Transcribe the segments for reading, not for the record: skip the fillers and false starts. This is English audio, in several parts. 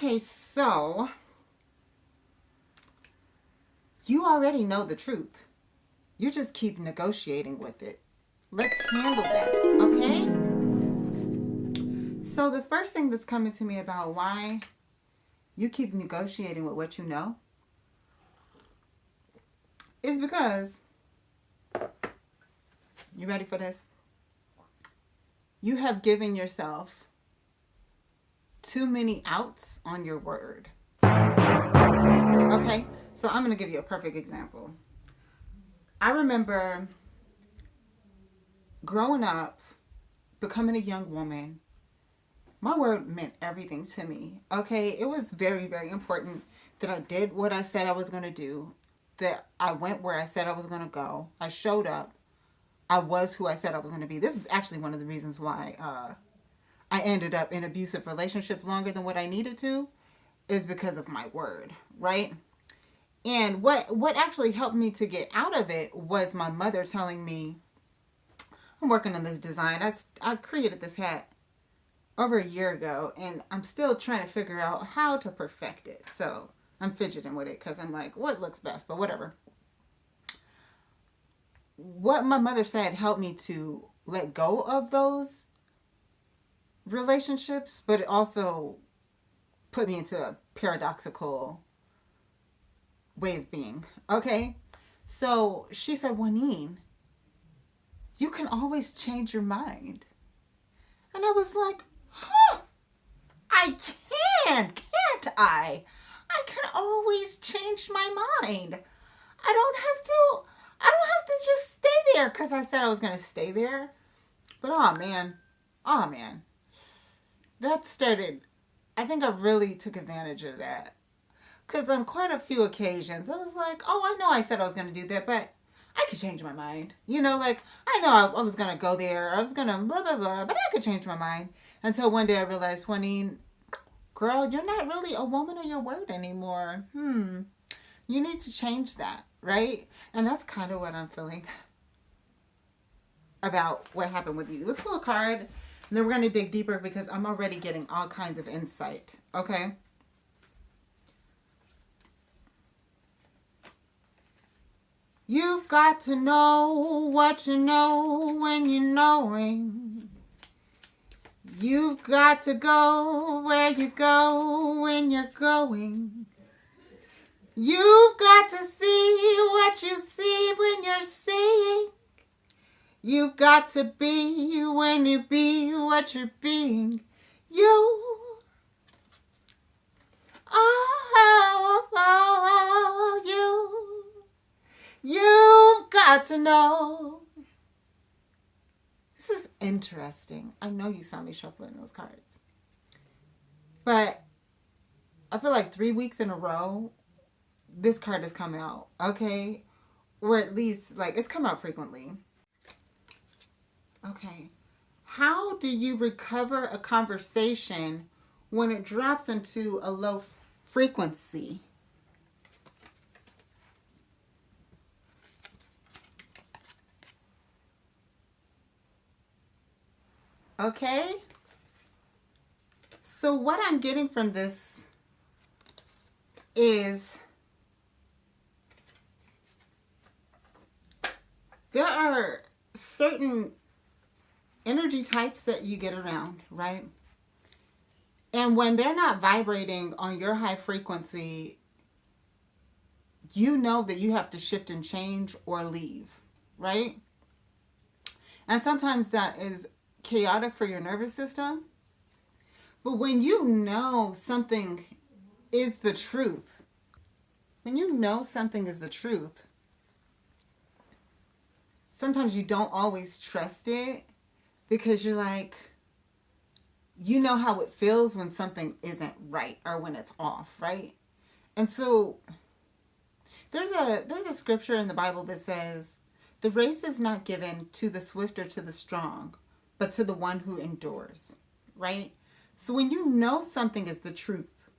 Okay, so you already know the truth. You just keep negotiating with it. Let's handle that, okay? So the first thing that's coming to me about why you keep negotiating with what you know is because, you ready for this? You have given yourself too many outs on your word. Okay, so I'm going to give you a perfect example. I remember growing up, becoming a young woman, my word meant everything to me. Okay, it was very, very important that I did what I said I was going to do, that I went where I said I was going to go. I showed up. I was who I said I was going to be. This is actually one of the reasons why I ended up in abusive relationships longer than what I needed to, is because of my word, right? And what actually helped me to get out of it was my mother telling me, I'm working on this design. I created this hat over a year ago, and I'm still trying to figure out how to perfect it. So I'm fidgeting with it because I'm like, what looks best? But whatever. What my mother said helped me to let go of those relationships, but it also put me into a paradoxical way of being. Okay? So she said, Juanine, you can always change your mind. And I was like, huh, I can't I? I can always change my mind. I don't have to just stay there because I said I was going to stay there. But oh man, that started, I think I really took advantage of that. Because on quite a few occasions, I was like, oh, I know I said I was going to do that, but I could change my mind. You know, like, I know I was going to go there. I was going to blah, blah, blah, but I could change my mind. Until one day I realized, Juanine, girl, you're not really a woman of your word anymore. You need to change that, right? And that's kind of what I'm feeling about what happened with you. Let's pull a card, and then we're going to dig deeper because I'm already getting all kinds of insight, okay? You've got to know what you know when you're knowing. You've got to go where you go when you're going. You've got to see what you see when you're seeing. You've got to be when you be what you're being. You've got to know. This is interesting. I know you saw me shuffling those cards. But I feel like 3 weeks in a row, this card has come out, okay? Or at least, like, it's come out frequently. Okay. How do you recover a conversation when it drops into a low frequency? Okay? So what I'm getting from this is there are certain energy types that you get around, right? And when they're not vibrating on your high frequency, you know that you have to shift and change or leave, right? And sometimes that is chaotic for your nervous system. But when you know something is the truth, when you know something is the truth, sometimes you don't always trust it because you're like, you know how it feels when something isn't right or when it's off, right? And so there's a scripture in the Bible that says, the race is not given to the swift or to the strong, but to the one who endures, right? So when you know something is the truth,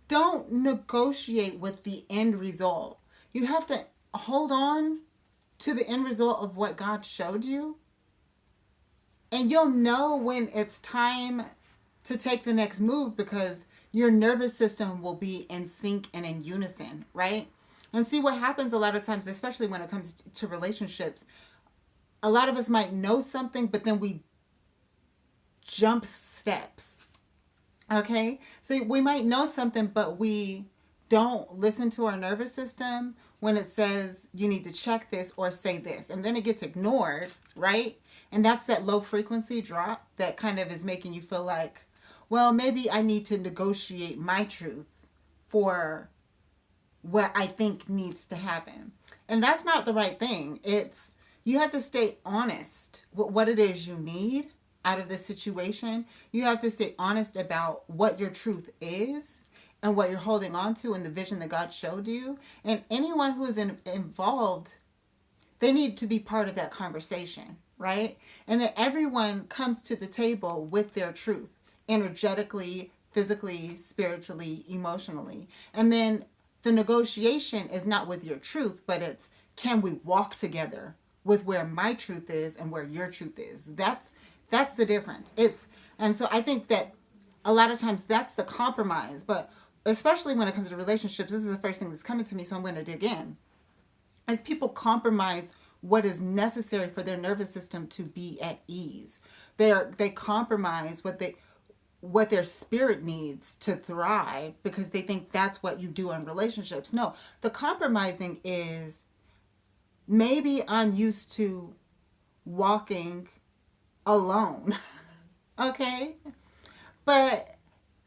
don't negotiate with the end result. You have to hold on to the end result of what God showed you. And you'll know when it's time to take the next move because your nervous system will be in sync and in unison, right? And see what happens a lot of times, especially when it comes to relationships. A lot of us might know something, but then we jump steps. Okay? So we might know something, but we don't listen to our nervous system when it says you need to check this or say this. And then it gets ignored, right? And that's that low frequency drop that kind of is making you feel like, well, maybe I need to negotiate my truth for what I think needs to happen. And that's not the right thing. It's you have to stay honest with what it is you need out of this situation. You have to stay honest about what your truth is and what you're holding on to and the vision that God showed you. And anyone who is involved, they need to be part of that conversation, right? And that everyone comes to the table with their truth, energetically, physically, spiritually, emotionally. And then the negotiation is not with your truth, but it's, can we walk together with where my truth is and where your truth is? That's the difference. And so I think that a lot of times that's the compromise, but especially when it comes to relationships, this is the first thing that's coming to me, so I'm going to dig in. As people compromise what is necessary for their nervous system to be at ease. They compromise what their spirit needs to thrive because they think that's what you do in relationships. No, the compromising is, maybe I'm used to walking alone, okay? But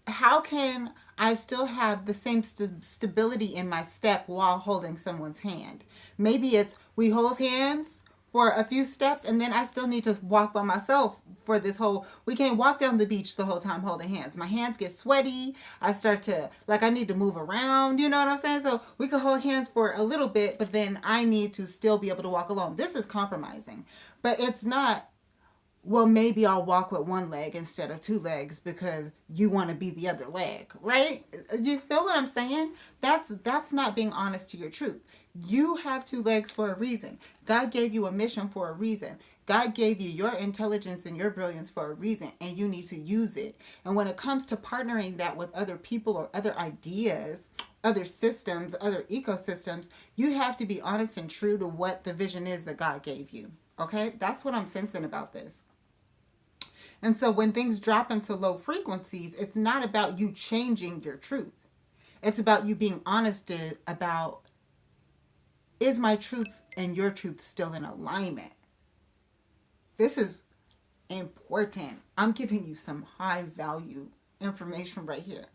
how can I still have the same stability in my step while holding someone's hand? Maybe it's we hold hands for a few steps and then I still need to walk by myself for this whole, we can't walk down the beach the whole time holding hands. My hands get sweaty. I start to, like, I need to move around, you know what I'm saying? So we can hold hands for a little bit, but then I need to still be able to walk alone. This is compromising, but it's not, well, maybe I'll walk with one leg instead of two legs because you want to be the other leg, right? You feel what I'm saying? That's not being honest to your truth. You have two legs for a reason. God gave you a mission for a reason. God gave you your intelligence and your brilliance for a reason, and you need to use it. And when it comes to partnering that with other people or other ideas, other systems, other ecosystems, you have to be honest and true to what the vision is that God gave you. Okay? That's what I'm sensing about this. And so when things drop into low frequencies, it's not about you changing your truth. It's about you being honest about, is my truth and your truth still in alignment? This is important. I'm giving you some high value information right here.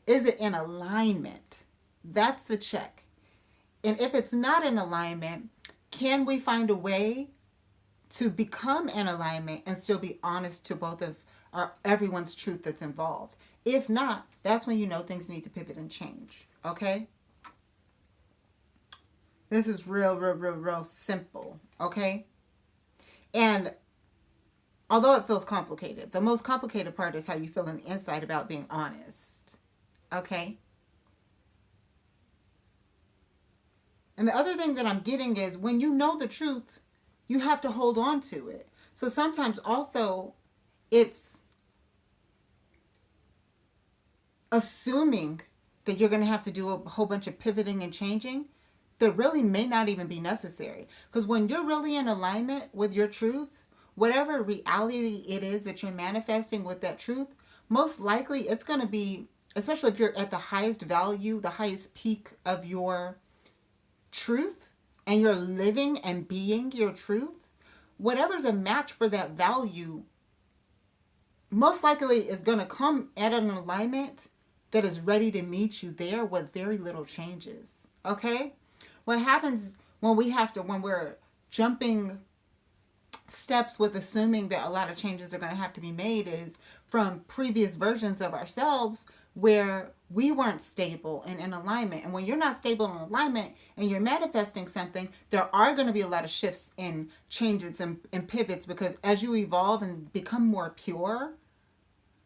Is it in alignment? That's the check. And if it's not in alignment, can we find a way to become in alignment and still be honest to both of everyone's truth that's involved? If not, that's when you know things need to pivot and change. Okay? This is real simple. Okay? And although it feels complicated, the most complicated part is how you feel on the inside about being honest. Okay? And the other thing that I'm getting is when you know the truth, you have to hold on to it. So sometimes also it's assuming that you're going to have to do a whole bunch of pivoting and changing that really may not even be necessary. Because when you're really in alignment with your truth, whatever reality it is that you're manifesting with that truth, most likely it's going to be, especially if you're at the highest value, the highest peak of your truth, and you're living and being your truth, whatever's a match for that value most likely is going to come at an alignment that is ready to meet you there with very little changes. Okay? What happens when we're jumping steps with assuming that a lot of changes are going to have to be made is from previous versions of ourselves where we weren't stable and in alignment. And when you're not stable in alignment and you're manifesting something, there are going to be a lot of shifts and changes and pivots, because as you evolve and become more pure,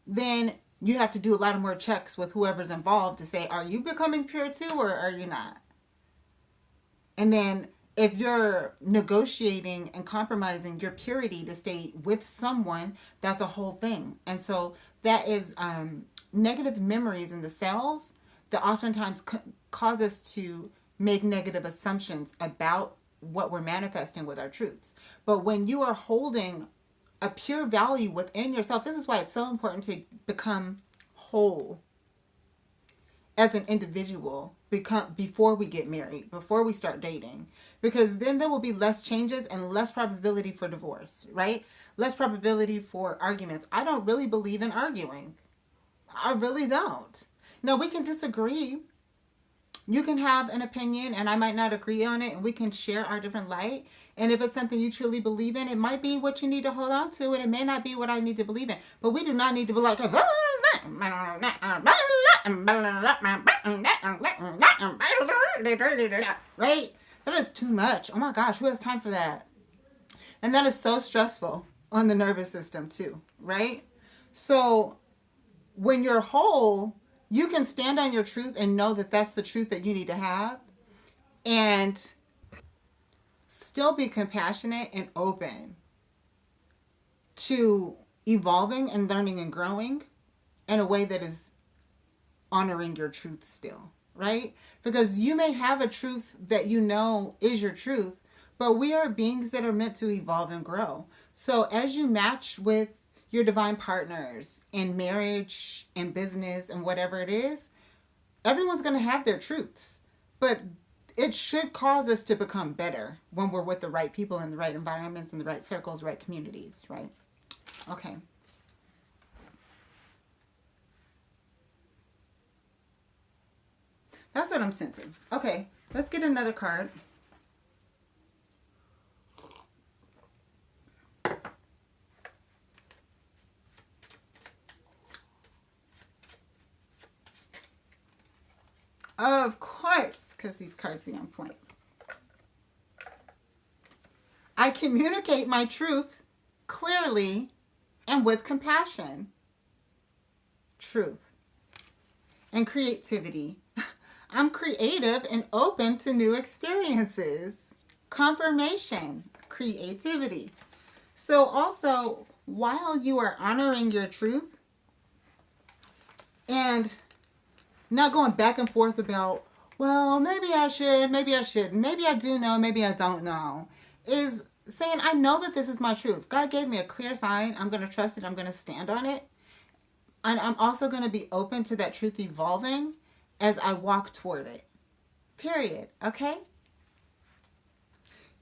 then you have to do a lot of more checks with whoever's involved to say, are you becoming pure too or are you not? And then if you're negotiating and compromising your purity to stay with someone, that's a whole thing. And so that is negative memories in the cells that oftentimes cause us to make negative assumptions about what we're manifesting with our truths. But when you are holding a pure value within yourself, this is why it's so important to become whole as an individual before we get married, before we start dating, because then there will be less changes and less probability for divorce, right? Less probability for arguments. I don't really believe in arguing. I really don't. Now, we can disagree. You can have an opinion and I might not agree on it, and we can share our different light. And if it's something you truly believe in, it might be what you need to hold on to, and it may not be what I need to believe in. But we do not need to be like, right? That is too much. Oh my gosh, who has time for that? And that is so stressful on the nervous system too, right? So when you're whole, you can stand on your truth and know that that's the truth that you need to have, and still be compassionate and open to evolving and learning and growing in a way that is honoring your truth still, right? Because you may have a truth that you know is your truth, but we are beings that are meant to evolve and grow. So as you match with your divine partners in marriage and business and whatever it is, everyone's going to have their truths, but it should cause us to become better when we're with the right people in the right environments, in the right circles, right communities, right? Okay. That's what I'm sensing. Okay, let's get another card. Of course, because these cards be on point. I communicate my truth clearly and with compassion. Truth. And creativity. I'm creative and open to new experiences. Confirmation. Creativity. So also, while you are honoring your truth and not going back and forth about, well, maybe I should, maybe I shouldn't, maybe I do know, maybe I don't know, is saying, I know that this is my truth. God gave me a clear sign. I'm going to trust it. I'm going to stand on it. And I'm also going to be open to that truth evolving as I walk toward it. Period. Okay?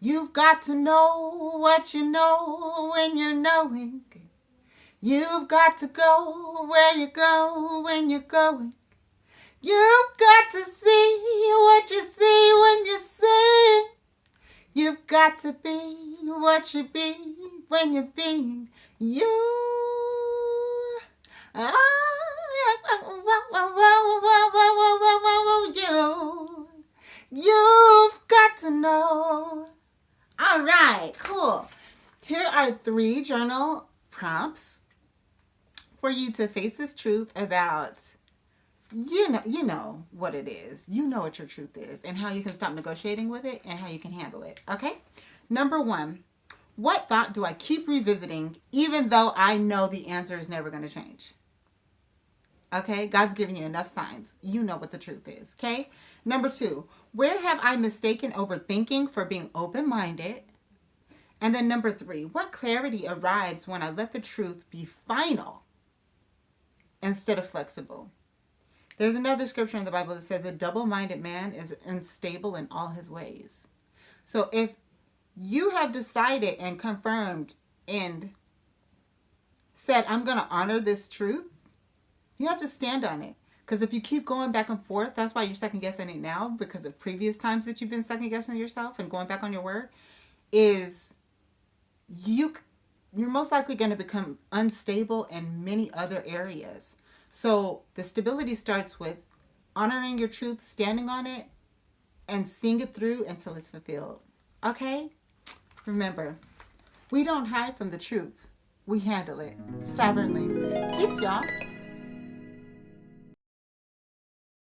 You've got to know what you know when you're knowing. You've got to go where you go when you're going. You've got to see what you see when you see. You've got to be what you be when you're being you. You've got to know. All right, cool. Here are 3 journal prompts for you to face this truth about. You know what it is. You know what your truth is and how you can stop negotiating with it and how you can handle it. Okay? Number 1, what thought do I keep revisiting even though I know the answer is never going to change? Okay? God's giving you enough signs. You know what the truth is. Okay? Number 2, where have I mistaken overthinking for being open-minded? And then number 3, what clarity arrives when I let the truth be final instead of flexible? There's another scripture in the Bible that says a double-minded man is unstable in all his ways. So if you have decided and confirmed and said, I'm going to honor this truth, you have to stand on it. Because if you keep going back and forth, that's why you're second-guessing it now, because of previous times that you've been second-guessing yourself and going back on your word, is you're most likely going to become unstable in many other areas. So the stability starts with honoring your truth, standing on it, and seeing it through until it's fulfilled. Okay? Remember, we don't hide from the truth. We handle it sovereignly. Peace, y'all.